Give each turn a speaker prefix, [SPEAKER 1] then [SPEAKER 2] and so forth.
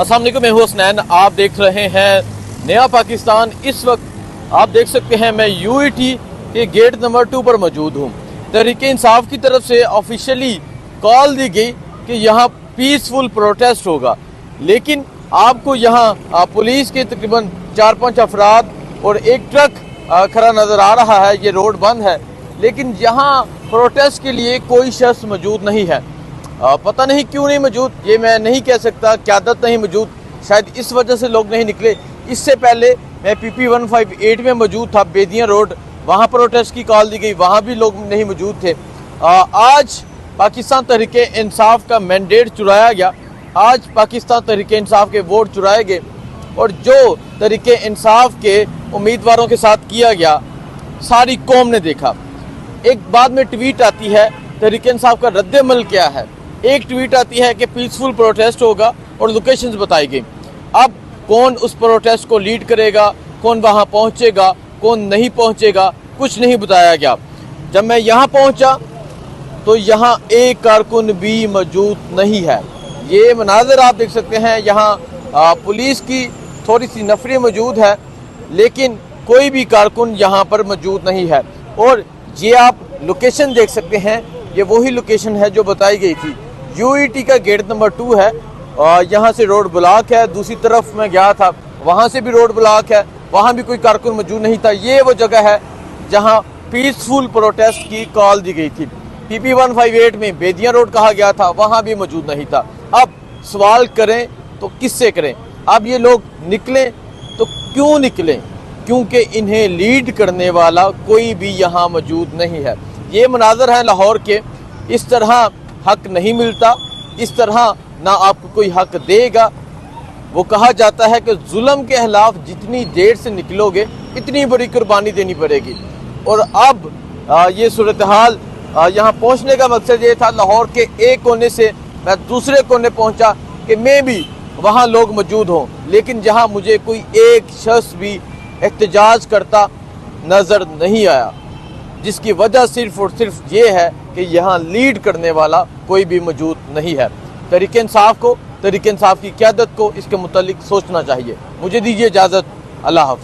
[SPEAKER 1] अस्सलाम वालेकुम, मैं हूं हसनैन। आप देख रहे हैं नया पाकिस्तान। इस वक्त आप देख सकते हैं मैं यूईटी के गेट नंबर 2 पर मौजूद हूं। तहरीक इंसाफ की तरफ से ऑफिशियली कॉल दी गई कि यहाँ पीसफुल प्रोटेस्ट होगा, लेकिन आपको यहाँ पुलिस के तकरीबन 4-5 अफराद और एक ट्रक खड़ा नज़र आ रहा है। ये रोड बंद है, लेकिन यहाँ प्रोटेस्ट के लिए कोई शख्स मौजूद नहीं है। पता नहीं क्यों नहीं मौजूद, ये मैं नहीं कह सकता। क़यादत नहीं मौजूद, शायद इस वजह से लोग नहीं निकले। इससे पहले मैं PP 158 में मौजूद था, बेदियाँ रोड, वहाँ प्रोटेस्ट की कॉल दी गई, वहाँ भी लोग नहीं मौजूद थे। आज पाकिस्तान तहरीक इंसाफ का मैंडेट चुराया गया। आज पाकिस्तान तहरीक इंसाफ के वोट चुराए गए और जो तहरीक इंसाफ के उम्मीदवारों के साथ किया गया सारी कौम ने देखा। एक बाद में ट्वीट आती है तहरीक इंसाफ का रद्द-ए-अमल क्या है। एक ट्वीट आती है कि पीसफुल प्रोटेस्ट होगा और लोकेशंस बताई गई। अब कौन उस प्रोटेस्ट को लीड करेगा, कौन वहां पहुंचेगा, कौन नहीं पहुंचेगा, कुछ नहीं बताया गया। जब मैं यहां पहुंचा तो यहां एक कारकुन भी मौजूद नहीं है। ये मनाज़र आप देख सकते हैं। यहां पुलिस की थोड़ी सी नफरी मौजूद है, लेकिन कोई भी कारकुन यहां पर मौजूद नहीं है। और ये आप लोकेशन देख सकते हैं, ये वही लोकेशन है जो बताई गई थी। यूईटी का गेट नंबर 2 है। यहाँ से रोड ब्लॉक है। दूसरी तरफ मैं गया था, वहाँ से भी रोड ब्लॉक है, वहाँ भी कोई कारकुन मौजूद नहीं था। ये वो जगह है जहाँ पीसफुल प्रोटेस्ट की कॉल दी गई थी। PP 158 में बेदियाँ रोड कहा गया था, वहाँ भी मौजूद नहीं था। अब सवाल करें तो किससे करें? अब ये लोग निकलें तो क्यों निकलें? क्योंकि इन्हें लीड करने वाला कोई भी यहाँ मौजूद नहीं है। ये मनाज़र है लाहौर के। इस तरह हक नहीं मिलता, इस तरह ना आपको कोई हक देगा। वो कहा जाता है कि जुल्म के खिलाफ जितनी देर से निकलोगे इतनी बड़ी कुर्बानी देनी पड़ेगी। और अब ये सूरत हाल, यहाँ पहुँचने का मकसद ये था, लाहौर के एक कोने से मैं दूसरे कोने पहुँचा कि मैं भी वहाँ लोग मौजूद हों, लेकिन जहाँ मुझे कोई एक शख्स भी एहतजाज करता नज़र नहीं आया, जिसकी वजह सिर्फ और सिर्फ ये है कि यहाँ लीड करने वाला कोई भी मौजूद नहीं है। तहरीक इंसाफ को, तहरीक इंसाफ की क़यादत को इसके मुतालिक सोचना चाहिए। मुझे दीजिए इजाज़त। अल्लाह हाफ़िज़।